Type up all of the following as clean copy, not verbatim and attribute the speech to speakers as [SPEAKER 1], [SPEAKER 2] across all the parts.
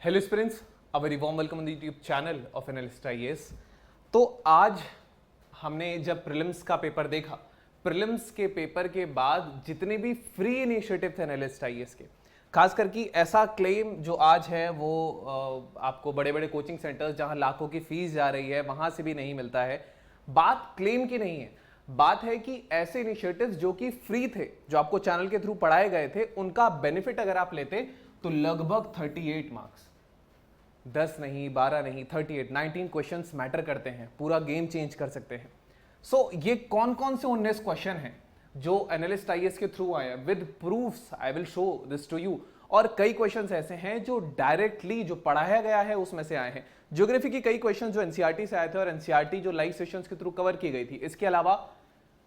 [SPEAKER 1] Hello students, a very warm welcome on the YouTube channel of analyst IAS. तो आज हमने जब prelims का पेपर देखा, प्रीलिम्स के पेपर के बाद जितने भी फ्री इनिशिएटिव थे एनालिस्ट आईएएस के, खास करके ऐसा क्लेम जो आज है वो आपको बड़े बड़े कोचिंग सेंटर्स जहां लाखों की फीस जा रही है वहां से भी नहीं मिलता है। बात क्लेम की नहीं है, बात है कि ऐसे इनिशिएटिव्स जो कि फ्री थे, जो आपको चैनल के थ्रू पढ़ाए गए थे, उनका बेनिफिट अगर आप लेते तो लगभग 38 मार्क्स, 10 नहीं, 12 नहीं, 38, 19 क्वेश्चंस मैटर करते हैं, पूरा गेम चेंज कर सकते हैं। सो ये कौन कौन से 19 क्वेश्चन हैं जो एनालिस्ट आईएएस के थ्रू आए हैं with proofs, I will show this to you. और कई क्वेश्चंस ऐसे हैं जो डायरेक्टली जो पढ़ाया गया है उसमें से आए हैं। ज्योग्राफी के कई क्वेश्चन जो एनसीईआरटी से आए थे और एनसीईआरटी जो लाइव सेशंस के थ्रू कवर की गई थी। इसके अलावा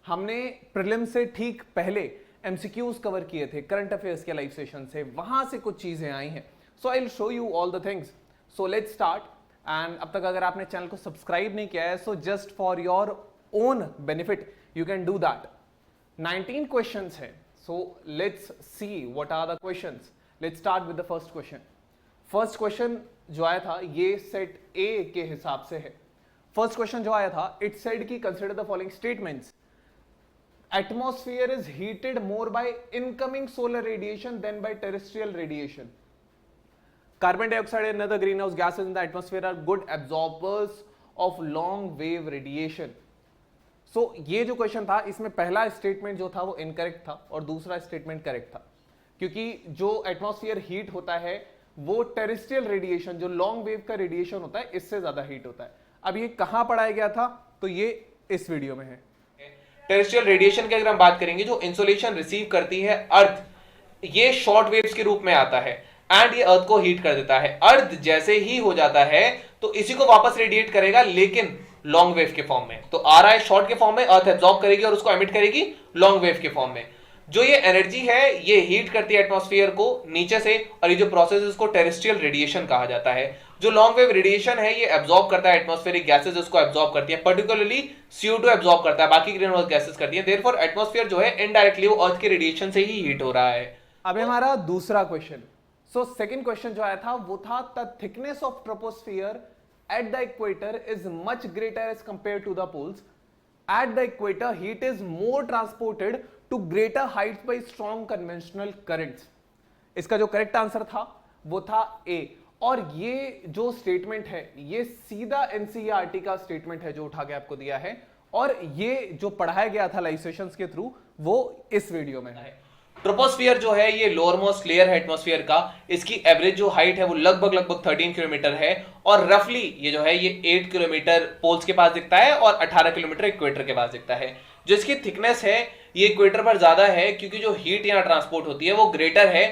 [SPEAKER 1] हमने प्रीलिम्स से ठीक पहले एमसीक्यूज कवर किए थे करंट अफेयर्स के लाइव सेशन से, वहां से कुछ चीजें आई हैं। So I will show you all the things. So let's start. And अब तक अगर आपने चैनल को सब्सक्राइब नहीं किया है, so just for your own benefit you can do that. 19 questions है, so let's see what are the questions. Let's start with the first question. First question जो आया था ये सेट ए के हिसाब से है। फर्स्ट क्वेश्चन जो आया था, इट सेड कि consider the following statements. Atmosphere is heated more by incoming solar radiation than by terrestrial radiation. Carbon dioxide and other greenhouse gases in the atmosphere are good absorbers of long wave radiation. So ये जो question था, इसमें पहला statement जो था वो incorrect था और दूसरा स्टेटमेंट करेक्ट था, क्योंकि जो एटमॉस्फेयर हीट होता है वो टेरेस्ट्रियल रेडिएशन, जो लॉन्ग वेव का रेडिएशन होता है, इससे ज्यादा हीट होता है। अब ये कहां पढ़ाया गया था, तो ये इस वीडियो में है।
[SPEAKER 2] टेरेस्ट्रियल रेडिएशन की अगर हम बात करेंगे, जो इंसोलेशन रिसीव करती है अर्थ, ये शॉर्ट वेव्स के रूप में आता है एंड ये अर्थ को हीट कर देता है। अर्थ जैसे ही हो जाता है तो इसी को वापस रेडिएट करेगा, लेकिन लॉन्ग वेव के फॉर्म में। तो आ रहा है शॉर्ट के फॉर्म में, अर्थ एब्जॉर्ब करेगी और उसको एमिट करेगी लॉन्ग वेव के फॉर्म में। जो ये एनर्जी है ये हीट करती है एटमॉस्फेयर को नीचे से, और ये जो प्रोसेस है इसको टेरेस्ट्रियल रेडिएशन कहा जाता है। जो लॉन्ग वेव रेडिएशन है ये एब्जॉर्ब करता है एटमॉस्फेरिक गैसेस, इसको एब्जॉर्ब करती है, पर्टिकुलरली CO2 एब्जॉर्ब करता है, बाकी ग्रीन हाउस गैसेस करती है। देयरफॉर एटमॉस्फेयर जो है इनडायरेक्टली वो अर्थ के रेडिएशन से ही हीट हो रहा है।
[SPEAKER 1] अब हमारा दूसरा क्वेश्चन। सो सेकंड क्वेश्चन जो आया था वो था the thickness of troposphere at the equator is much greater as compare to the poles. At the equator, heat is more transported to greater heights by strong conventional currents. इसका जो correct answer था वो था ए। और ये जो statement है ये सीधा एनसीईआरटी का स्टेटमेंट है जो उठा के आपको दिया है, और ये जो पढ़ाया गया था लाइव सेशंस के थ्रू वो इस वीडियो में है।
[SPEAKER 2] ट्रोपोस्फियर जो है ये लोअर मोस्ट लेयर है एटमॉस्फेयर का, इसकी एवरेज जो हाइट है वो लगभग 13 किलोमीटर है, और रफली ये जो है ये 8 किलोमीटर पोल्स के पास दिखता है और 18 किलोमीटर इक्वेटर के पास दिखता है। जो इसकी थिकनेस है ये इक्वेटर पर ज्यादा है, क्योंकि जो हीट यहाँ ट्रांसपोर्ट होती है वो ग्रेटर है।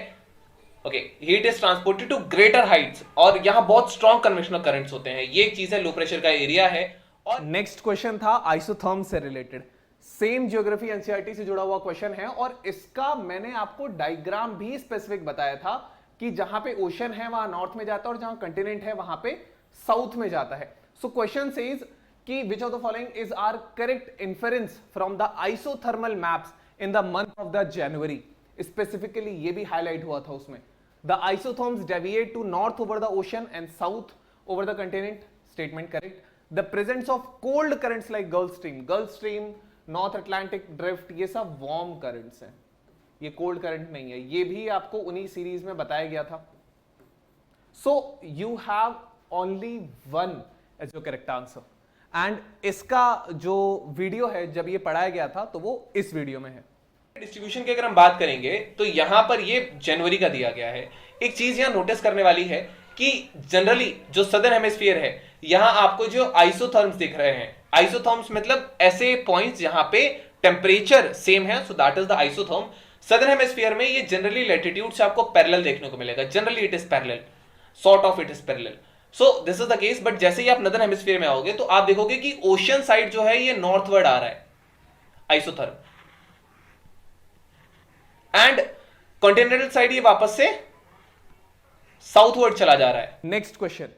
[SPEAKER 2] Okay, heat is transported to greater heights, और यहाँ बहुत स्ट्रॉन्ग कन्वेंशनल करंट्स होते हैं। ये एक चीज है, लो प्रेशर का एरिया है।
[SPEAKER 1] और नेक्स्ट क्वेश्चन था आइसोथर्म से रिलेटेड, सेम ज्योग्राफी एनसीईआरटी से जुड़ा हुआ क्वेश्चन है, और इसका मैंने आपको डायग्राम भी स्पेसिफिक बताया था कि जहां पे ओशन है वहां नॉर्थ में जाता है और जहां कंटिनेंट है वहां पे साउथ में जाता है। सो क्वेश्चन सेज कि which of the following is are correct inference from the isothermal maps in the month of the January. Specifically ये भी हाईलाइट हुआ था उसमें, the isotherms deviate to north over the ocean and south over the continent. Statement correct. The presence of cold currents like Gulf Stream, North Atlantic Drift, ये सब warm currents हैं, ये cold current नहीं है। ये भी आपको उन्हीं सीरीज में बताया गया था। So you have only one as your correct answer, and इसका जो वीडियो है जब ये पढ़ाया गया था तो वो इस वीडियो में है।
[SPEAKER 2] डिस्ट्रीब्यूशन की अगर हम बात करेंगे तो यहां पर ये जनवरी का दिया गया है। एक चीज यहां नोटिस करने वाली है कि जनरली जो सदर्न हेमिस्फीयर है यहां आपको जो आइसोथर्म्स दिख रहे हैं, आइसोथर्म्स मतलब ऐसे पॉइंट्स जहां पे टेम्परेचर सेम है, so that is the isotherm. Southern hemisphere में ये जनरली लैटिट्यूड से आपको पैरेलल देखने को मिलेगा, generally it is parallel, sort of it is parallel. So this is the case. But जैसे ही आप नदर्न हेमिस्फीयर में आओगे तो आप देखोगे कि ओशन साइड जो है ये नॉर्थवर्ड आ रहा है आइसोथर्म, एंड कॉन्टिनेंटल साइड ये वापस से साउथवर्ड चला जा रहा है।
[SPEAKER 1] Next question.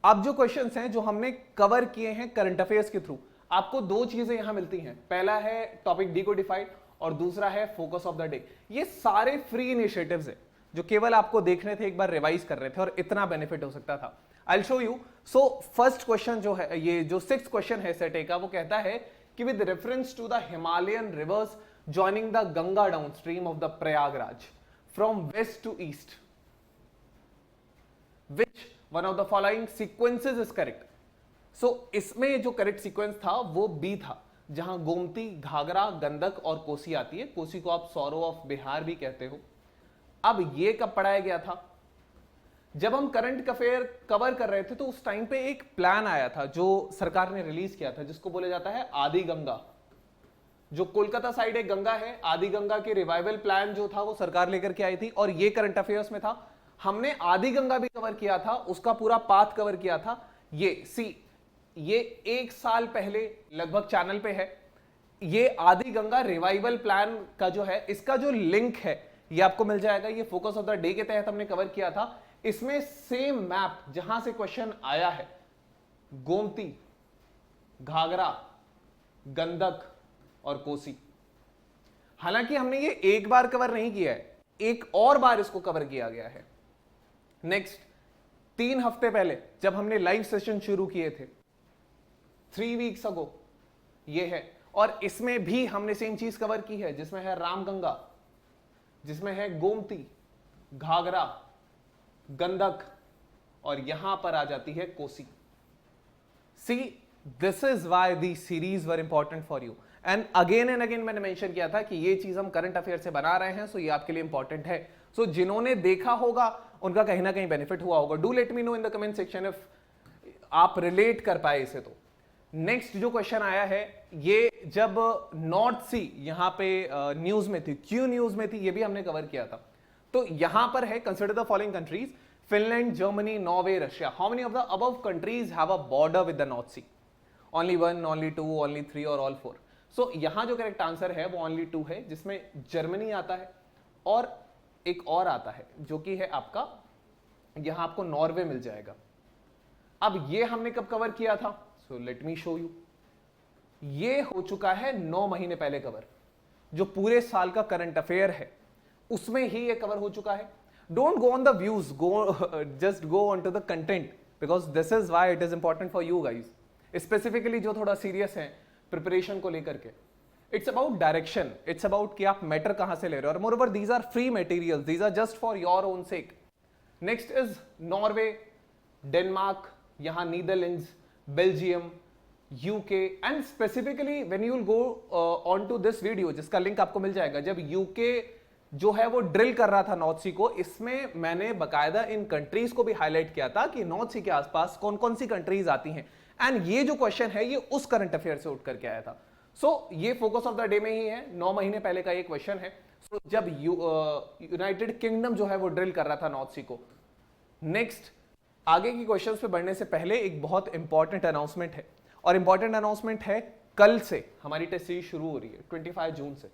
[SPEAKER 1] अब जो क्वेश्चंस हैं जो हमने कवर किए हैं करंट अफेयर्स के थ्रू, आपको दो चीजें यहां मिलती हैं, पहला है टॉपिक डिकोडिफाइड और दूसरा है फोकस ऑफ द डे। ये सारे फ्री इनिशिएटिव्स है जो केवल आपको देखने थे, एक बार रिवाइज कर रहे थे और इतना बेनिफिट हो सकता था। आई will show you. So first question जो है, ये जो 6th क्वेश्चन है सेट ए का, वो कहता है कि with reference to the Himalayan rivers joining the Ganga downstream of the Prayagraj from west to east, which one of the following sequences is correct? So इसमें जो करेक्ट सीक्वेंस था वो बी था, जहां गोमती, घाघरा, गंडक और कोसी आती है। कोसी को आप सौरो ऑफ बिहार भी कहते हो। अब ये कब पढ़ाया गया था? जब हम करंट अफेयर कवर कर रहे थे तो उस टाइम पे एक प्लान आया था जो सरकार ने रिलीज किया था, जिसको बोला जाता है आदि गंगा। जो कोलकाता साइड एक गंगा है, आदि गंगा के रिवाइवल प्लान जो था वो सरकार लेकर के आई थी और ये करंट अफेयर्स में था। हमने आदि गंगा भी कवर किया था, उसका पूरा पाथ कवर किया था। ये 1 साल पहले लगभग चैनल पे है। ये आदि गंगा रिवाइवल प्लान का जो है, इसका जो लिंक है ये आपको मिल जाएगा। ये फोकस ऑफ द डे के तहत हमने कवर किया था। इसमें सेम मैप जहां से क्वेश्चन आया है, गोमती, घाघरा, गंडक और कोसी। हालांकि हमने ये एक बार कवर नहीं किया है, एक और बार इसको कवर किया गया है। नेक्स्ट 3 हफ्ते पहले जब हमने लाइव सेशन शुरू किए थे, 3 वीक्स अगो, ये है। और इसमें भी हमने सेम चीज कवर की है, जिसमें है रामगंगा, जिसमें है गोमती, घाघरा, गंडक और यहां पर आ जाती है Kosi. See, this is why these series were important for you. And again मैंने मेंशन किया था कि ये चीज हम करंट अफेयर से बना रहे हैं, सो ये आपके लिए इंपॉर्टेंट है। सो जिन्होंने देखा होगा उनका कहीं ना कहीं बेनिफिट हुआ होगा। Do let me no in the comment section if आप रिलेट कर पाए इसे। तो नेक्स्ट जो क्वेश्चन आया है, ये जब नॉर्थ सी यहां पे न्यूज में थी, क्यों न्यूज में थी, ये भी हमने कवर किया था। तो यहां पर है, consider the following countries, Finland, Germany, Norway, Russia. How many of the above countries have a border with the North Sea? Only 1, only 2, only 3 और ऑल 4? सो यहां जो करेक्ट आंसर है वो ओनली 2 है, जिसमें जर्मनी आता है और एक और आता है जो कि है आपका, यहां आपको नॉर्वे मिल जाएगा। अब ये हमने कब कवर किया था? So let me show you. ये हो चुका है 9 महीने पहले कवर। जो पूरे साल का करंट अफेयर है उसमें ही ये कवर हो चुका है। Don't go on the views, go just go on to the content, because this is why it is important for you guys, specifically जो थोड़ा सीरियस है प्रिपरेशन को लेकर के। It's about direction, it's about कि आप मैटर कहां से ले रहे हो। और moreover these are free materials, these are just for your own sake. Next is Norway, Denmark, यहां Netherlands, Belgium, UK and specifically when you will go on to this video, जिसका link आपको मिल जाएगा, जब UK जो है वो drill कर रहा था नॉर्थ सी को, इसमें मैंने बकायदा इन कंट्रीज को भी हाईलाइट किया था कि नॉर्थ सी के आसपास कौन कौन सी कंट्रीज आती हैं। एंड ये जो क्वेश्चन है ये उस करंट अफेयर से उठ करके आया था। सो ये फोकस ऑफ द डे में ही है, 9 महीने पहले का ये क्वेश्चन है। सो जब यूनाइटेड किंगडम जो है वो ड्रिल कर रहा था नॉर्थ सी को। नेक्स्ट, आगे की क्वेश्चंस पे बढ़ने से पहले एक बहुत इंपॉर्टेंट अनाउंसमेंट है, और इंपॉर्टेंट अनाउंसमेंट है कल से हमारी टेस्ट सीरीज शुरू हो रही है, 25 जून से।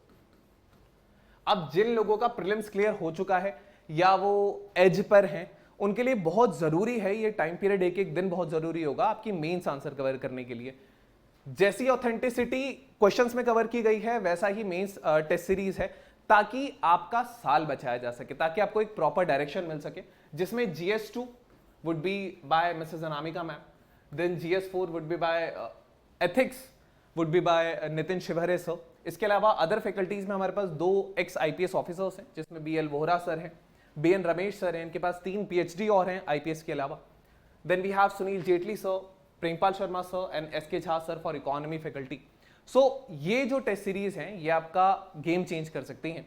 [SPEAKER 1] अब जिन लोगों का प्रीलिम्स क्लियर हो चुका है या वो एज पर हैं, उनके लिए बहुत जरूरी है ये टाइम पीरियड, एक एक दिन बहुत जरूरी होगा आपकी मेंस आंसर कवर करने के लिए। जैसी ऑथेंटिसिटी क्वेश्चंस में कवर की गई है वैसा ही मेंस टेस्ट सीरीज है, ताकि आपका साल बचाया जा सके, ताकि आपको एक प्रॉपर डायरेक्शन मिल सके, जिसमें GS2 would be by Mrs Anamika ma'am, then GS4 would be by ethics would be by Nitin Shivhare sir. इसके अलावा अदर फैकल्टीज में हमारे पास 2 एक्स IPS ऑफिसर्स हैं, जिसमें BL वोहरा सर हैं, BN रमेश सर हैं, इनके पास 3 PhD और हैं IPS के अलावा। Then we have Sunil Jaitley sir, Prempal Sharma sir and SK Jha sir for economy faculty. So ये जो टेस्ट सीरीज हैं ये आपका गेम चेंज कर सकती हैं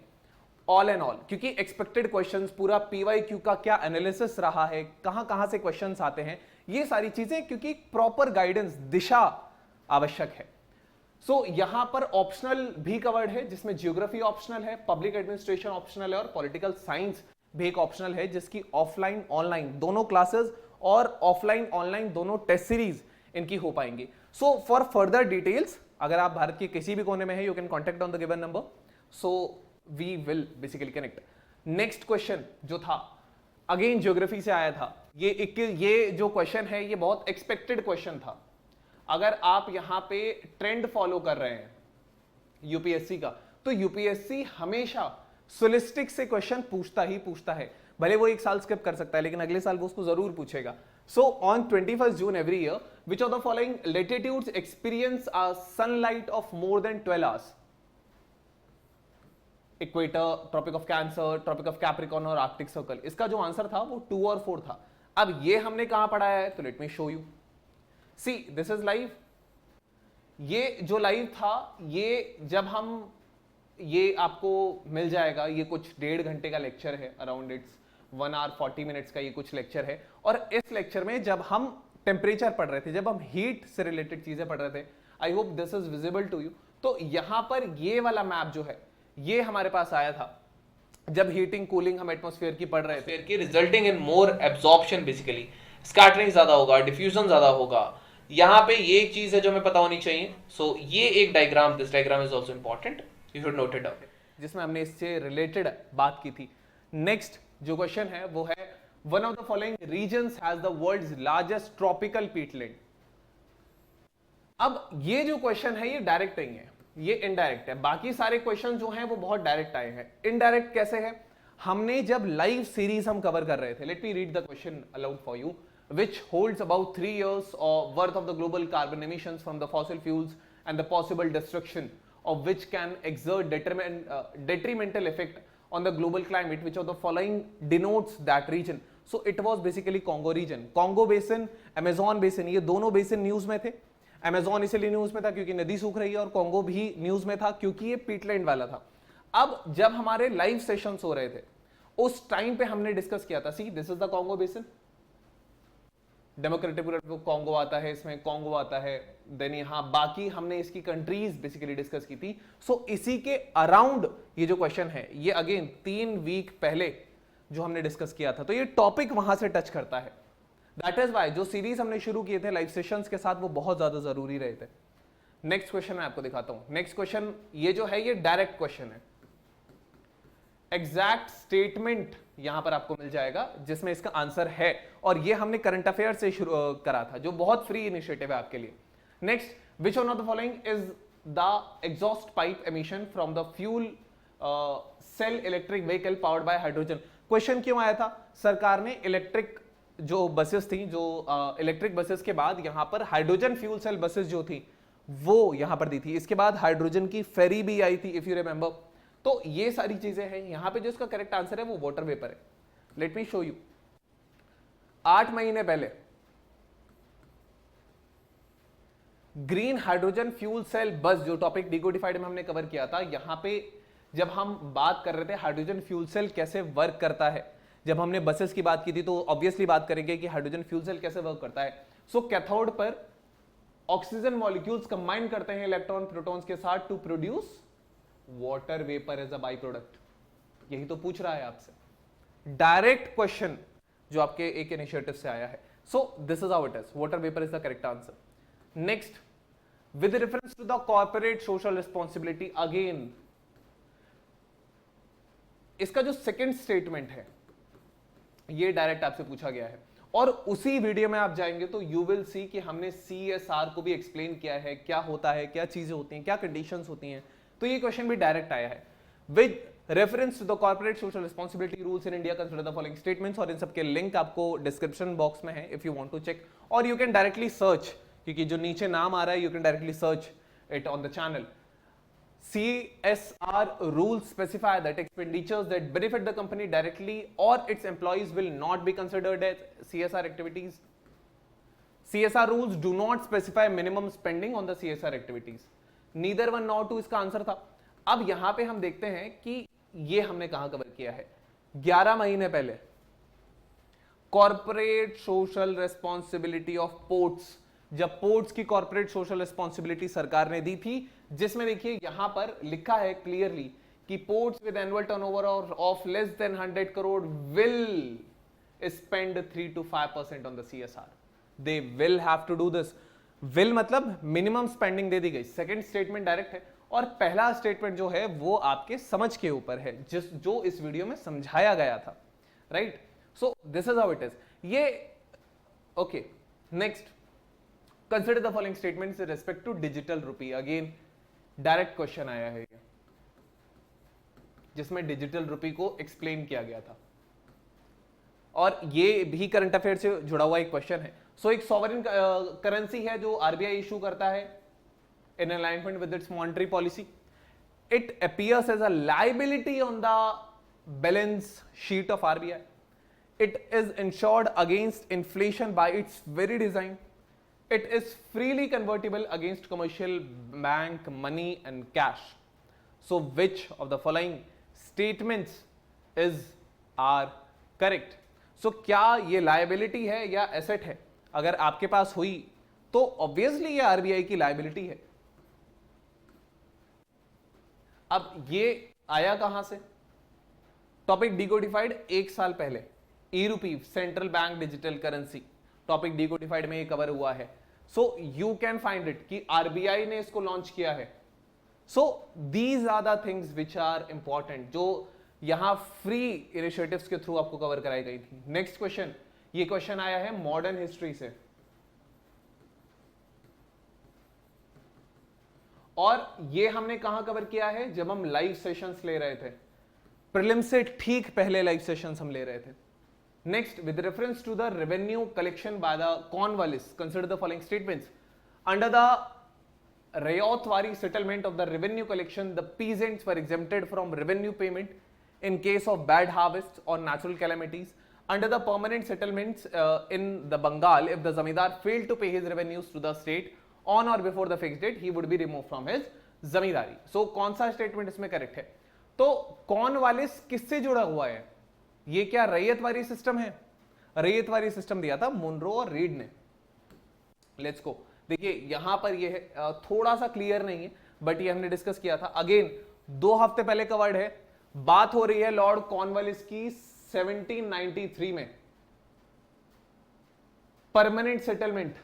[SPEAKER 1] ऑल एंड ऑल, क्योंकि एक्सपेक्टेड क्वेश्चंस, पूरा PYQ का क्या एनालिसिस रहा है, कहां से क्वेश्चंस आते हैं, ये सारी चीजें, क्योंकि प्रॉपर गाइडेंस, दिशा आवश्यक है। सो यहां पर ऑप्शनल भी कवर्ड है, जिसमें ज्योग्राफी ऑप्शनल है, पब्लिक एडमिनिस्ट्रेशन ऑप्शनल है और पॉलिटिकल साइंस भी एक ऑप्शनल है, जिसकी ऑफलाइन ऑनलाइन दोनों क्लासेस और ऑफलाइन ऑनलाइन दोनों टेस्ट सीरीज इनकी हो पाएंगी। सो फॉर फर्दर डिटेल्स, अगर आप भारत के किसी भी कोने में है, you can contact on the given number, so we will basically connect. Next question जो था अगेन ज्योग्राफी से आया था। ये जो क्वेश्चन है ये बहुत एक्सपेक्टेड क्वेश्चन था। अगर आप यहां पे ट्रेंड फॉलो कर रहे हैं यूपीएससी का, तो यूपीएससी हमेशा सोलिस्टिक से क्वेश्चन पूछता ही पूछता है। भले वो एक साल स्किप कर सकता है, लेकिन अगले साल वो उसको जरूर पूछेगा। So on 21st June every year, which of the following latitudes experience a sunlight of more than 12 hours? Equator, Tropic of Cancer, Tropic of Capricorn और आर्कटिक सर्कल। इसका जो आंसर था वो 2 और 4 था। अब ये हमने कहां पढ़ाया है, तो let me show you. C this is live. ये जो लाइव था, ये जब हम, ये आपको मिल जाएगा, ये कुछ 1.5 घंटे का लेक्चर है, अराउंड इट्स 1 hour 40 minutes का ये कुछ लेक्चर है। और इस लेक्चर में जब हम टेम्परेचर पढ़ रहे थे, जब हम हीट से रिलेटेड चीजें पढ़ रहे थे, I hope this is visible to you. तो यहां पर ये वाला मैप जो है, ये हमारे पास आया था जब हीटिंग कूलिंग हम एटमॉस्फेयर की पढ़ रहे थे,
[SPEAKER 2] की resulting in more absorption, basically scattering ज्यादा होगा, डिफ्यूजन ज्यादा होगा। यहाँ पे ये एक चीज है जो हमें पता होनी चाहिए। सो ये एक diagram, this diagram is also important, you should note it down,
[SPEAKER 1] जिसमें हमने इससे रिलेटेड बात की थी। नेक्स्ट जो क्वेश्चन है वो है, one of the following regions has the world's largest tropical peatland. अब ये जो क्वेश्चन है ये डायरेक्ट नहीं है, ये इनडायरेक्ट है। बाकी सारे क्वेश्चन जो हैं वो बहुत डायरेक्ट आए हैं। इनडायरेक्ट कैसे है, हमने जब लाइव सीरीज हम कवर कर रहे थे, let me read the question allowed for you, which holds about 3 years worth of the global carbon emissions from the fossil fuels and the possible destruction of which can exert detrimental effect on the global climate, which of the following denotes that region? So it was basically Congo region, Congo basin, Amazon basin, ये दोनों basin news में थे। Amazon इसलिए news में था क्योंकि नदी सूख रही है, और कॉन्गो भी न्यूज में था क्योंकि ये पीटलैंड वाला था। अब जब हमारे लाइव सेशंस हो रहे थे, उस टाइम पे हमने डिस्कस किया था, सी this is the Congo basin, democratic Congo आता है, इसमें कॉन्गो आता है, देन यहां बाकी हमने इसकी कंट्रीज बेसिकली डिस्कस की थी। सो इसी के अराउंड ये जो क्वेश्चन है, ये अगेन 3 वीक पहले जो हमने डिस्कस किया था, तो ये टॉपिक वहां से टच करता है। दैट इज वाई जो सीरीज हमने शुरू किए थे लाइव सेशंस के साथ, वो बहुत ज्यादा जरूरी रहे थे। नेक्स्ट क्वेश्चन मैं आपको दिखाता हूं। नेक्स्ट क्वेश्चन ये जो है, ये डायरेक्ट क्वेश्चन है। एग्जैक्ट स्टेटमेंट यहां पर आपको मिल जाएगा जिसमें इसका आंसर है, और ये हमने करंट अफेयर से शुरू करा था, जो बहुत फ्री इनिशिएटिव है आपके लिए। Next, which one of the following is the exhaust pipe emission from the fuel cell electric vehicle powered by hydrogen. Question क्यों आया था, सरकार ने इलेक्ट्रिक जो बसेस थी, जो इलेक्ट्रिक बसेस के बाद यहां पर हाइड्रोजन फ्यूल सेल बसेस जो थी वो यहां पर दी थी। इसके बाद हाइड्रोजन की फेरी भी आई थी, इफ यू रिमेंबर। तो ये सारी चीजें हैं। यहां पे जो इसका करेक्ट आंसर है वो वाटर वेपर है। Let me show you. 8 महीने पहले ग्रीन हाइड्रोजन फ्यूल सेल बस, जो टॉपिक डिकोडिफाइड में हमने कवर किया था, यहां पे जब हम बात कर रहे थे हाइड्रोजन फ्यूल सेल कैसे वर्क करता है, जब हमने बसेस की बात की थी, तो ऑब्वियसली बात करेंगे कि हाइड्रोजन फ्यूल सेल कैसे वर्क करता है। सो कैथोड पर ऑक्सीजन मॉलिक्यूल्स कंबाइन करते हैं इलेक्ट्रॉन प्रोटॉन्स के साथ to produce water vapour as a by product. यही तो पूछ रहा है आपसे, डायरेक्ट क्वेश्चन जो आपके एक इनिशिएटिव से आया है। So this is how it is, water vapour is the correct answer. Next, with reference to the corporate social responsibility, again इसका जो सेकंड स्टेटमेंट है ये डायरेक्ट आपसे पूछा गया है, और उसी वीडियो में आप जाएंगे तो यू विल सी कि हमने CSR को भी एक्सप्लेन किया है, क्या होता है, क्या चीजें होती हैं, क्या कंडीशंस होती हैं। तो ये क्वेश्चन भी डायरेक्ट आया है। With reference to the corporate social responsibility rules in India, consider the following statements, और इन सबके लिंक आपको डिस्क्रिप्शन बॉक्स में है if you want to check, और यू कैन डायरेक्टली सर्च, क्योंकि जो नीचे नाम आ रहा है you can directly search it on the channel. CSR rules specify that expenditures that benefit the company directly or its employees will not be considered as CSR activities. CSR rules do not specify minimum spending on the CSR activities. Neither one nor two इसका answer था। अब यहां पे हम देखते हैं कि ये हमने कहां कवर किया है। 11 महीने पहले corporate social responsibility of ports, जब पोर्ट्स की कॉर्पोरेट सोशल रिस्पॉन्सिबिलिटी सरकार ने दी थी, जिसमें देखिए यहां पर लिखा है क्लियरली कि ports with annual turnover of less than 100 crore will spend 3 to 5% on the CSR। They will have to do this. Will मतलब मिनिमम स्पेंडिंग दे दी गई। सेकंड स्टेटमेंट डायरेक्ट है, और पहला स्टेटमेंट जो है वो आपके समझ के ऊपर है, जो इस वीडियो में समझाया गया था, right. So this is how it is. ये okay. Next, consider the following statements with respect to digital rupee. Again direct question आया है ये, जिसमें डिजिटल रुपी को एक्सप्लेन किया गया था, और ये भी करंट अफेयर से जुड़ा हुआ एक क्वेश्चन है। सो एक सॉवरेन करेंसी है जो आरबीआई इशू करता है in alignment with its monetary policy. It appears as a liability on the balance sheet of RBI. It is insured against inflation by its very design. It is freely convertible against commercial bank money and cash. So which of the following statements are correct? So क्या ये liability है या asset है? अगर आपके पास हुई तो obviously ये RBI की liability है। अब ये आया कहां से? टॉपिक डिकोडिफाइड 1 साल पहले, e rupee central bank digital currency, topic decodified में ये कवर हुआ है। So you can find it कि आरबीआई ने इसको लॉन्च किया है। So these are the things which are important, जो यहां फ्री इनिशिएटिव्स के थ्रू आपको कवर कराई गई थी। नेक्स्ट क्वेश्चन, ये क्वेश्चन आया है मॉडर्न हिस्ट्री से, और ये हमने कहां कवर किया है? जब हम लाइव सेशंस ले रहे थे, प्रीलिम्स से ठीक पहले लाइव सेशंस हम ले रहे थे। Next, with reference to the revenue collection by the Cornwallis, consider the following statements. Under the Rayauthwari settlement of the revenue collection, the peasants were exempted from revenue payment in case of bad harvests or natural calamities. Under the permanent settlements in the Bengal, if the zamindar failed to pay his revenues to the state on or before the fixed date, he would be removed from his zamindari. So, कौन सा statement इसमें correct है? तो Cornwallis किससे जुड़ा हुआ है? ये क्या रैयतवारी सिस्टम है? रैयतवारी सिस्टम दिया था मुनरो और रीड ने। Let's go. देखिए यहां पर ये है, थोड़ा सा क्लियर नहीं है बट ये हमने डिस्कस किया था। अगेन 2 हफ्ते पहले कवर्ड है। बात हो रही है लॉर्ड कॉर्नवालिस की 1793 में। परमानेंट सेटलमेंट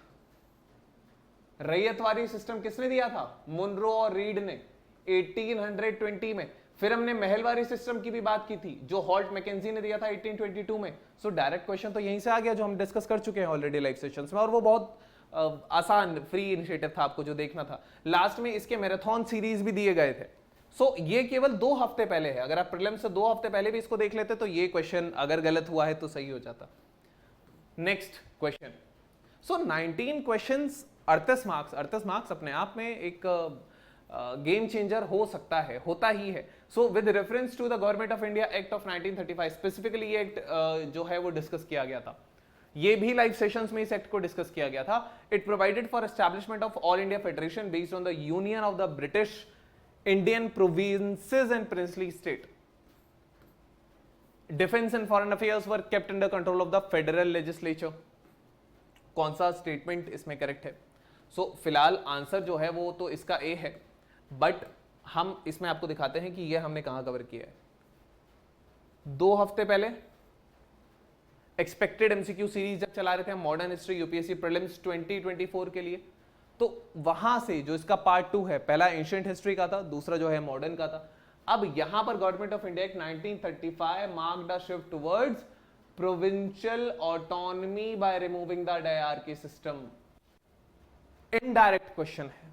[SPEAKER 1] रैयतवारी सिस्टम किसने दिया था? मुनरो और रीड ने 1820 में। फिर हमने महलवारी सिस्टम की भी बात की थी जो हॉल्ट मैकेंजी ने दिया था 1822 में। सो डायरेक्ट क्वेश्चन तो यहीं से आ गया जो हम डिस्कस कर चुके हैं ऑलरेडी लाइव सेशंस में, और वो बहुत आसान फ्री इनिशिएटिव था आपको जो देखना था। लास्ट में इसके मैराथन सीरीज भी दिए गए थे। सो ये केवल 2 हफ्ते पहले है। अगर आप प्रीलिम्स से 2 हफ्ते पहले भी इसको देख लेते तो ये क्वेश्चन अगर गलत हुआ है तो सही हो जाता। Next question. So 19 questions 38 marks. 38 marks अपने आप में एक गेम चेंजर हो सकता है, होता ही है। So with reference to the Government of India Act of 1935, specifically ये एक्ट जो है वो डिस्कस किया गया था। ये भी लाइव सेशंस में इस एक्ट को डिस्कस किया गया था। It provided for establishment of all India federation based on the union of the British Indian provinces and princely state. Defence and foreign affairs were kept under control of the federal legislature. कौन सा statement इसमें correct है? सो फिलहाल answer जो है वो तो इसका ए है, बट हम इसमें आपको दिखाते हैं कि ये हमने कहां कवर किया है। 2 हफ्ते पहले एक्सपेक्टेड एमसीक्यू सीरीज जब चला रहे थे हम मॉडर्न हिस्ट्री यूपीएससी प्रीलिम्स 2024 के लिए, तो वहां से जो इसका पार्ट 2 है, पहला एंशिएंट हिस्ट्री का था, दूसरा जो है मॉडर्न का था। अब यहां पर government of India 1935 marked a shift towards provincial autonomy by removing the dyarchy system. Indirect question है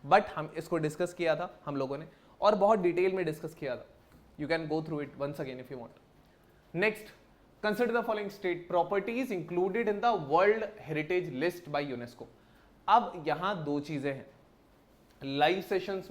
[SPEAKER 1] बट हम इसको डिस्कस किया था हम लोगों ने, और बहुत डिटेल में डिस्कस किया था। You can go through it once again if you want. Next, consider the following state properties included in the world heritage list by UNESCO. अब यहां 2 चीजें हैं। लाइव सेशंस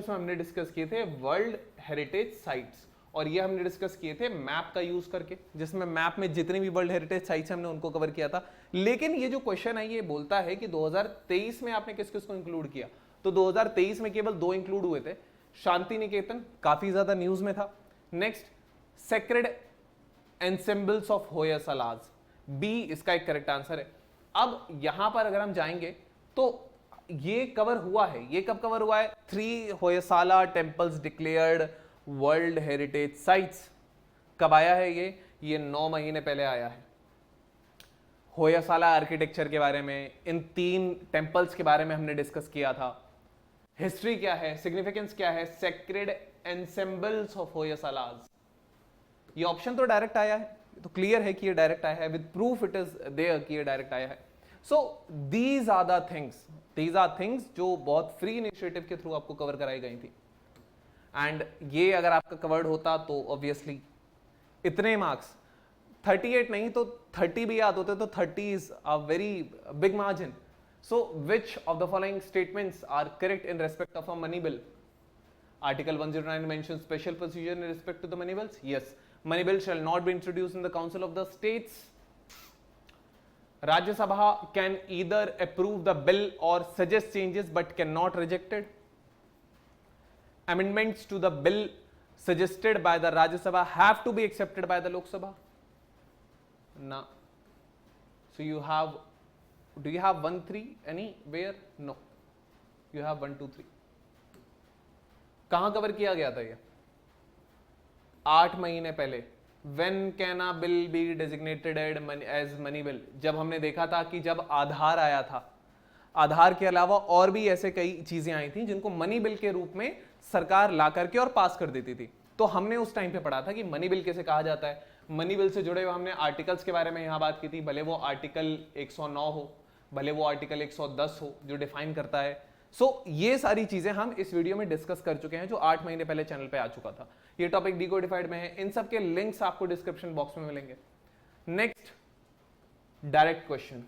[SPEAKER 1] में हमने डिस्कस किए थे वर्ल्ड हेरिटेज साइट्स, और ये हमने डिस्कस किए थे मैप का यूज करके, जिसमें मैप में जितनी भी वर्ल्ड हेरिटेज साइट्स हमने उनको कवर किया था। लेकिन ये जो क्वेश्चन है ये बोलता है कि 2023 में आपने किस किस को इंक्लूड किया, तो 2023 में केवल 2 इंक्लूड हुए थे। शांति निकेतन काफी ज्यादा न्यूज में था। Next, sacred ensembles of Hoysalas, B इसका एक करेक्ट आंसर है। अब यहां पर अगर हम जाएंगे तो ये कवर हुआ है। ये कब कवर हुआ है? 3 Hoysala temples declared world heritage sites. कब आया है ये 9 महीने पहले आया है। होयसाला आर्किटेक्चर के बारे में, इन 3 टेम्पल्स के बारे में हमने डिस्कस किया था। हिस्ट्री क्या है, सिग्निफिकेंस क्या है, सेक्रेड एंसेंबल्स ऑफ होयसालाज। ये ऑप्शन तो डायरेक्ट आया है, तो क्लियर है कि ये डायरेक्ट आया है, with proof it is there कि ये डायरेक्ट आया है. So these are the things जो बहुत फ्री इनिशिएटिव के थ्रू आपको कवर कराई गई थी. एंड ये अगर आपका कवर्ड होता तो ऑब्वियसली इतने मार्क्स 38 नहीं तो 30 भी याद होते तो 30 is a very big margin. So which of the following statements are correct in respect of a money bill? Article 109 mentions special procedure in respect to the money bills. Yes, money bill shall not be introduced in the council of the states. Rajya Sabha can either approve the bill or suggest changes but cannot reject it. Amendments to the bill suggested by the Rajya Sabha have to be accepted by the Lok Sabha. No. So you have, do you have 1, 3 anywhere? No. You have 1, 2, 3. कहां cover किया गया था ये? 8 महीने पहले. When can a bill be designated as money bill? जब हमने देखा था कि जब आधार आया था, आधार के अलावा और भी ऐसे कई चीजें आई थी जिनको मनी बिल के रूप में सरकार ला करके और पास कर देती थी. तो हमने उस टाइम पे पढ़ा था कि मनी बिल कैसे कहा जाता है. मनी बिल से जुड़े हुए हमने आर्टिकल्स के बारे में यहां बात की थी, भले वो आर्टिकल 109 हो, भले वो आर्टिकल 110 हो जो डिफाइन करता है. ये सारी चीजें हम इस वीडियो में डिस्कस कर चुके हैं जो 8 महीने पहले चैनल पे आ चुका था. ये टॉपिक डिकोडिफाइड में है, इन सब के लिंक्स आपको डिस्क्रिप्शन बॉक्स में मिलेंगे. Next, direct question.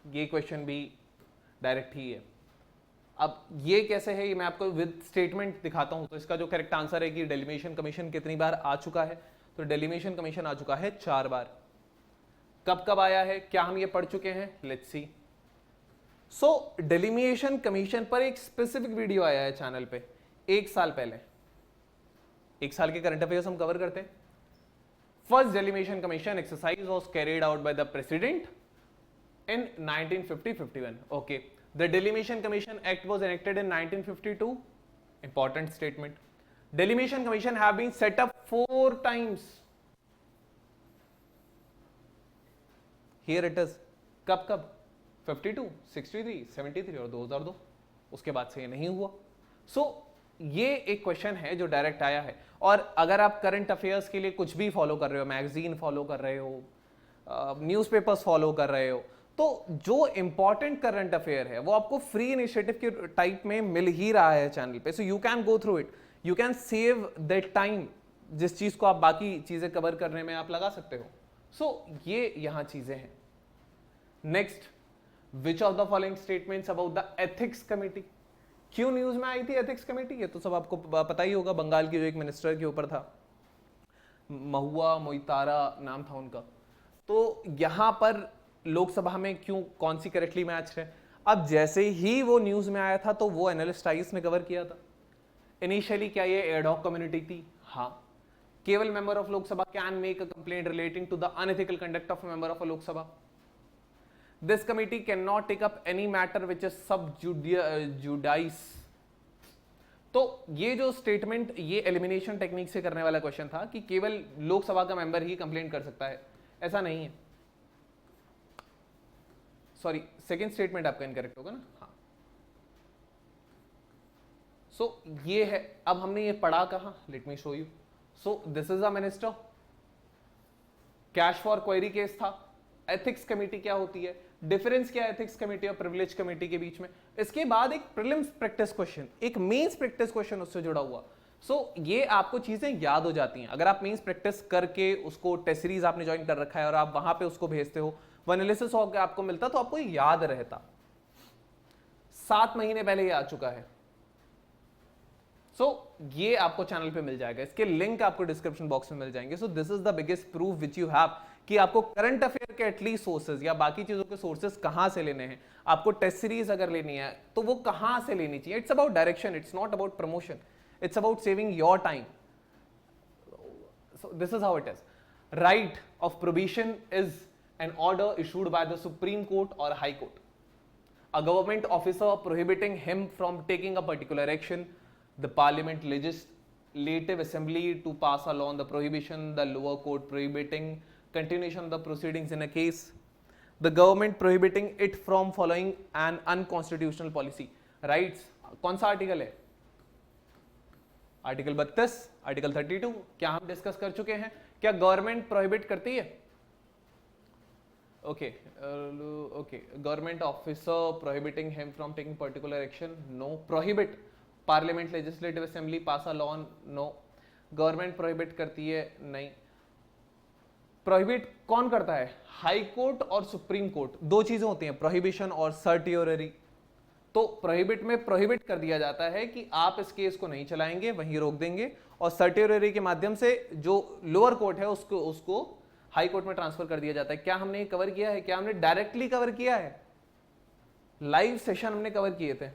[SPEAKER 1] ये क्वेश्चन भी डायरेक्ट ही है. अब ये कैसे है, ये मैं आपको विद स्टेटमेंट दिखाता हूं. तो इसका जो करेक्ट आंसर है कि डेलिमिनेशन कमीशन कितनी बार आ चुका है, तो डेलिमिनेशन कमीशन आ चुका है 4 बार. कब कब आया है, क्या हम ये पढ़ चुके हैं? Let's see. सो डेलिमिनेशन कमीशन पर एक स्पेसिफिक वीडियो आया है चैनल पे 1 साल पहले. 1 साल के करंट अफेयर्स हम कवर करते हैं. First delimitation commission exercise was carried out by the president in 1950-51. Okay, the Delimation Commission Act was enacted in 1952. Important statement. Delimation Commission have been set up 4 times. Here it is. कब कब? 52, 63, 73 और 2002. उसके बाद से ये नहीं हुआ. ये एक क्वेश्चन है जो डायरेक्ट आया है. और अगर आप करंट अफेयर्स के लिए कुछ भी फॉलो कर रहे हो, मैगजीन फॉलो कर रहे हो, न्यूज़पेपर्स फॉलो कर रहे हो, तो जो इंपॉर्टेंट करंट अफेयर है वो आपको फ्री इनिशिएटिव के टाइप में मिल ही रहा है चैनल पे. सो you can go through it, you can save that time जिस चीज को आप बाकी चीजें कवर करने में आप लगा सकते हो. ये यहां चीजें हैं. Next, which of the following statements about the ethics committee? क्यों न्यूज में आई थी एथिक्स कमेटी? ये तो सब आपको पता ही होगा. बंगाल की जो एक मिनिस्टर के ऊपर था, महुआ मोइतारा नाम था उनका. तो यहां पर लोकसभा में क्यों, कौन सी करेक्टली मैच है? अब जैसे ही वो न्यूज में आया था तो वो एनालिस्ट आईएस में कवर किया था. इनिशियली क्या ये एडहॉक कम्युनिटी थी? हाँ. केवल member of Lok Sabha can make a complaint relating to the unethical conduct of a member of a Lok Sabha. This committee can not take up any matter which is sub judice. तो ये जो statement, ये elimination technique से करने वाला question था कि केवल लोकसभा का मेंबर ही कंप्लेंट कर सकता है. ऐसा नहीं है. सॉरी, सेकेंड स्टेटमेंट आपका इनकरेक्ट होगा ना. हाँ. ये है. अब हमने ये पढ़ा कहां? Let me show you. This is a minister. Cash for query case था. एथिक्स कमेटी क्या होती है? डिफरेंस क्या है एथिक्स कमेटी और प्रिविलेज कमेटी के बीच में? इसके बाद एक प्रीलिम्स प्रैक्टिस क्वेश्चन, एक मेंस प्रैक्टिस क्वेश्चन उससे जुड़ा हुआ. ये आपको चीजें याद हो जाती हैं. अगर आप मेंस प्रैक्टिस करके उसको टेस्ट सीरीज आपने ज्वाइन कर रखा है और आप वहां पे उसको भेजते हो, वो एनालिसिस होकर आपको मिलता तो आपको याद रहता. 7 महीने पहले ये आ चुका है. ये आपको चैनल पे मिल जाएगा. इसके लिंक आपको डिस्क्रिप्शन बॉक्स में मिल जाएंगे. This is the biggest proof which you have कि आपको करंट अफेयर के एटलीस्ट सोर्सेज या बाकी चीजों के सोर्सेज कहां से लेने हैं. आपको टेस्ट सीरीज अगर लेनी है तो वो कहां से लेनी चाहिए. It's about direction, it's not about promotion, it's about saving your time. This is how it is. Right of prohibition is an order issued by the Supreme Court or High Court. A government officer prohibiting him from taking a particular action, the Parliament Legislative Assembly to pass a law on the prohibition, the lower court prohibiting continuation of the proceedings in a case, the government prohibiting it from following an unconstitutional policy. Rights, कौन सा article है? Article 32, article 32 क्या हम discuss कर चुके हैं? क्या government prohibit करती है? Okay, government officer prohibiting him from taking particular action? No. Prohibit, parliament legislative assembly pass a law? No. Government prohibit करती है? नहीं. प्रोहिबिट कौन करता है? हाई कोर्ट और सुप्रीम कोर्ट. दो चीजें होती हैं, प्रोहिबिशन और सर्टियोररी. तो प्रोहिबिट में प्रोहिबिट कर दिया जाता है कि आप इस केस को नहीं चलाएंगे, वहीं रोक देंगे, और सर्टियोररी के माध्यम से जो लोअर कोर्ट है उसको हाई कोर्ट में ट्रांसफर कर दिया जाता है. क्या हमने कवर किया है? क्या हमने डायरेक्टली कवर किया है? लाइव सेशन हमने कवर किए थे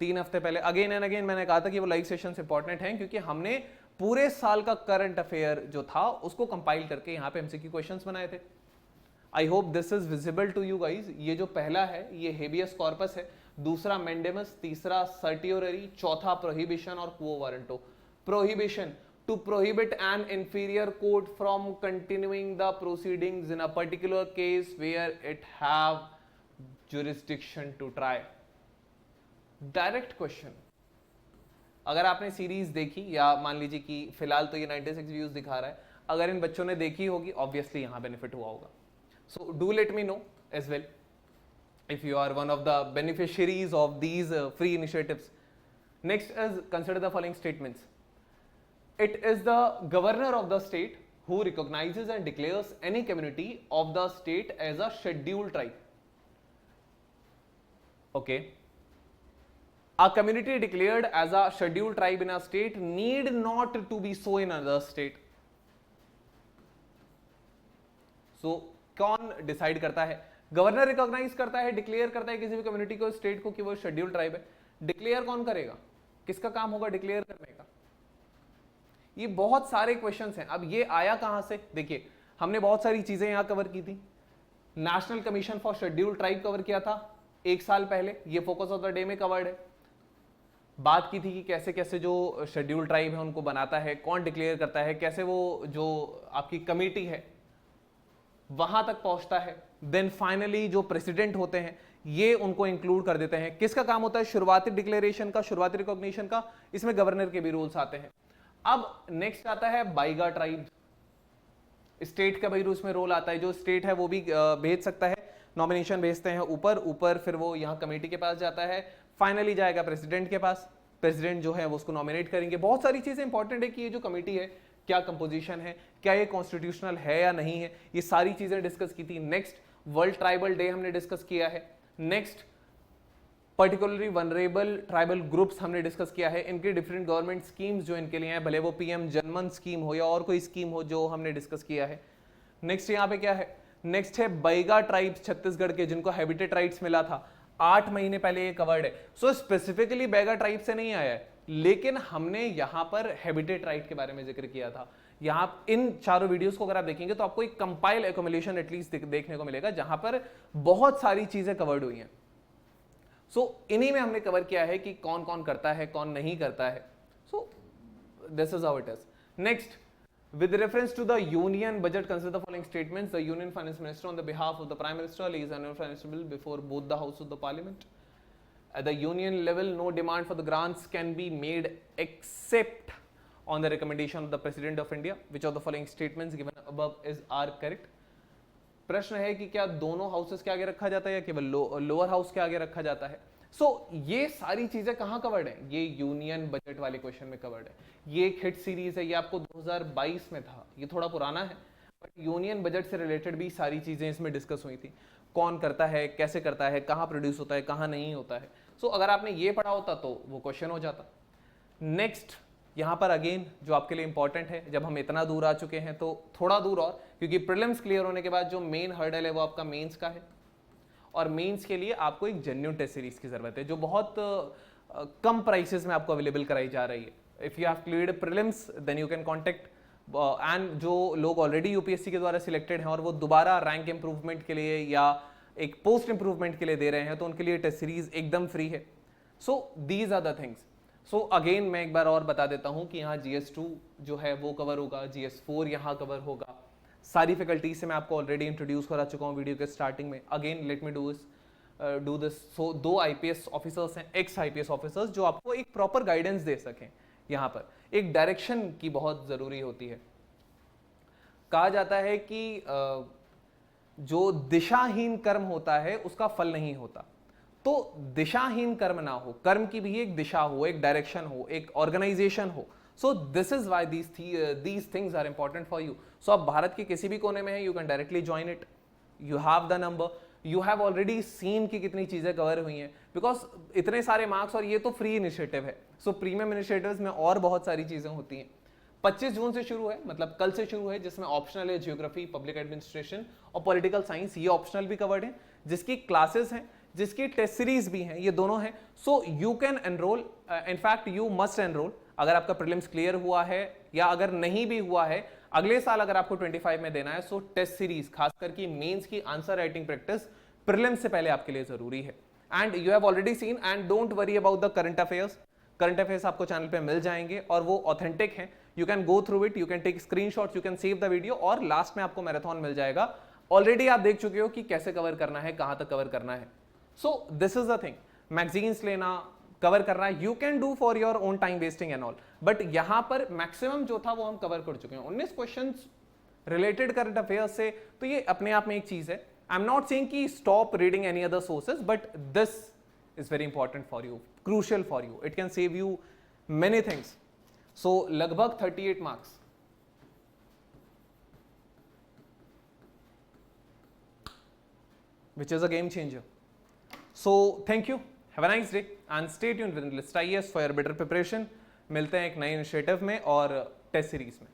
[SPEAKER 1] 3 हफ्ते पहले. अगेन एंड अगेन मैंने कहा था कि वो लाइव सेशंस इंपॉर्टेंट हैं, क्योंकि हमने पूरे साल का करंट अफेयर जो था उसको कंपाइल करके यहाँ पे एमसीक्यू क्वेश्चंस बनाए थे. I hope this is visible to you guys. ये जो पहला है ये हेबियस कॉर्पस है, दूसरा मेंडेमस, तीसरा सर्टियोररी, चौथा प्रोहिबिशन और quo warranto. Prohibition, to prohibit an inferior court from continuing the proceedings in a particular case where it have jurisdiction to try. Direct question. अगर आपने सीरीज देखी, या मान लीजिए कि फिलहाल तो ये 96 व्यूज दिखा रहा है, अगर इन बच्चों ने देखी होगी ऑब्वियसली यहां बेनिफिट हुआ होगा. So do let me know as well if you are one of the beneficiaries of these free initiatives. Next is consider the following statements. It is the governor of the state who recognizes and declares any community of the state as a scheduled tribe. Okay. A community declared as a scheduled tribe in a state need not to be so in another state. So कौन decide करता है? Governor recognise करता है, declare करता है किसी भी community को, स्टेट को, कि वो शेड्यूल ट्राइब है. डिक्लेयर कौन करेगा? किसका काम होगा डिक्लेयर करने का? ये बहुत सारे क्वेश्चंस हैं. अब ये आया कहां से? देखिए, हमने बहुत सारी चीजें यहां कवर की थी. National commission for schedule tribe cover किया था 1 साल पहले, ये फोकस ऑफ द डे में कवर्ड है. बात की थी कि कैसे कैसे जो शेड्यूल ट्राइब है उनको बनाता है, कौन डिक्लेयर करता है, कैसे वो जो आपकी कमेटी है वहां तक पहुंचता है. देन फाइनली जो प्रेसिडेंट होते हैं ये उनको इंक्लूड कर देते हैं. किसका काम होता है? शुरुआती डिक्लेरेशन का, शुरुआती रिकॉग्निशन का. इसमें गवर्नर के भी रूल्स आते हैं. अब नेक्स्ट आता है बाइगा ट्राइब. स्टेट का भाई उसमें रोल आता है. जो स्टेट है वो भी भेज सकता है, नॉमिनेशन भेजते हैं ऊपर, फिर वो यहाँ कमेटी के पास जाता है, फाइनली जाएगा प्रेसिडेंट के पास. प्रेसिडेंट जो है वो उसको नॉमिनेट करेंगे. बहुत सारी चीजें इंपॉर्टेंट है कि ये जो कमेटी है क्या कंपोजिशन है, क्या ये कॉन्स्टिट्यूशनल है या नहीं है, ये सारी चीजें डिस्कस की थी. नेक्स्ट वर्ल्ड ट्राइबल डे हमने डिस्कस किया है. Next particularly vulnerable tribal groups हमने डिस्कस किया है. इनके डिफरेंट गवर्नमेंट स्कीम्स जो इनके लिए हैं, भले वो पीएम जनमन स्कीम हो या और कोई स्कीम हो, जो हमने डिस्कस किया है. नेक्स्ट यहाँ पे क्या है? नेक्स्ट है बैगा ट्राइब्स छत्तीसगढ़ के, जिनको हैबिटेट राइट्स मिला था 8 महीने पहले, ये कवर्ड है. सो स्पेसिफिकली बैगा ट्राइब से नहीं आया है, लेकिन हमने यहां पर हैबिटेट राइट के बारे में जिक्र किया था. यहां इन चारों वीडियोस को अगर आप देखेंगे तो आपको एक कंपाइल एक्युमुलेशन एटलीस्ट देखने को मिलेगा, जहां पर बहुत सारी चीजें कवर्ड हुई हैं. सो इन्हीं में हमने कवर किया है कि कौन कौन करता है, कौन नहीं करता है. So this is how it is. Next, with reference to the union budget, consider the following statements. The union finance minister on the behalf of the prime minister lays annual finance bill before both the house of the parliament. At the union level, no demand for the grants can be made except on the recommendation of the president of India. Which of the following statements given above are correct? प्रश्न है कि क्या दोनों houses के आगे रखा जाता है या केवल लोअर हाउस के आगे रखा जाता है. ये सारी चीजें कहां कवर्ड है? ये यूनियन बजट वाले क्वेश्चन में कवर्ड है. ये एक हिट सीरीज है, ये आपको 2022 में था, ये थोड़ा पुराना है, बट यूनियन बजट से रिलेटेड भी सारी चीजें इसमें डिस्कस हुई थी. कौन करता है, कैसे करता है, कहां प्रोड्यूस होता है, कहां नहीं होता है. अगर आपने ये पढ़ा होता तो वो क्वेश्चन हो जाता. नेक्स्ट यहां पर अगेन जो आपके लिए इंपॉर्टेंट है, जब हम इतना दूर आ चुके हैं तो थोड़ा दूर और, क्योंकि प्रीलिम्स क्लियर होने के बाद जो मेन हर्डल है वो आपका मेंस का है, और मेंस के लिए आपको एक जेन्युइन टेस्ट सीरीज की जरूरत है, जो बहुत कम प्राइसेस में आपको अवेलेबल कराई जा रही है. If you have cleared prelims then you can contact, and जो लोग ऑलरेडी यूपीएससी के द्वारा सिलेक्टेड हैं और वो दोबारा रैंक इंप्रूवमेंट के लिए या एक पोस्ट इंप्रूवमेंट के लिए दे रहे हैं, तो उनके लिए टेस्ट सीरीज एकदम फ्री है. So these are the things. Again मैं एक बार और बता देता हूं कि यहाँ GS2 जो है वो कवर होगा, GS4 यहाँ कवर होगा. सारी फैकल्टी से मैं आपको ऑलरेडी इंट्रोड्यूस करा चुका हूँ वीडियो के स्टार्टिंग में. Again let me do this. 2 IPS officers हैं, एक्स IPS ऑफिसर्स, जो आपको एक प्रॉपर गाइडेंस दे सकें यहाँ पर एक डायरेक्शन की बहुत ज़रूरी होती है। कहा जाता है कि जो दिशाहीन कर्म होता है उसका फल नहीं होता, तो दिशाहीन कर्म ना हो, कर्म की भी एक दिशा हो, एक डायरेक्शन हो, एक ऑर्गेनाइजेशन हो। So this is why these things are important for you. So आप भारत के किसी भी कोने में हैं, you can directly join it, you have the number, you have already seen कि कितनी चीजें कवर हुई हैं, बिकॉज इतने सारे मार्क्स, और ये तो फ्री इनिशिएटिव है। सो प्रीमियम इनिशिएटिव्स में और बहुत सारी चीजें होती हैं। 25 जून से शुरू है, मतलब कल से शुरू है, जिसमें ऑप्शनल है ज्योग्राफी, पब्लिक एडमिनिस्ट्रेशन और पॉलिटिकल साइंस, ये ऑप्शनल भी कवर्ड है, जिसकी क्लासेस हैं, जिसकी टेस्ट सीरीज भी हैं, ये दोनों हैं। सो you can enrol, in fact you must enrol अगर आपका प्रीलिम्स क्लियर हुआ है, या अगर नहीं भी हुआ है, अगले साल अगर आपको 25 में देना है, सो टेस्ट सीरीज खास करके मेंस की आंसर राइटिंग प्रैक्टिस प्रीलिम्स से पहले आपके लिए जरूरी है। And you have already seen, and don't worry about the current affairs. Current affairs आपको चैनल पे मिल जाएंगे और वो ऑथेंटिक हैं, you can go through it, you can take screenshots, you can save the video, और लास्ट में आपको मैराथन मिल जाएगा। ऑलरेडी आप देख चुके हो कि कैसे कवर करना है, कहां तक कवर करना है। So this is the thing, magazines लेना, कवर करना है, you can do for your own time wasting and all, but यहां पर मैक्सिमम जो था वो हम कवर कर चुके हैं। 19 क्वेश्चन रिलेटेड करंट अफेयर्स से, तो ये अपने आप में एक चीज है। आई एम नॉट सेइंग कि stop reading any other sources, but this is very important for you, crucial for you, it can save you many things. So लगभग 38 marks, which is a game changer. So thank you, have a nice day and stay tuned with Analyst IAS for your better preparation. मिलते हैं एक नए initiative में और test series में।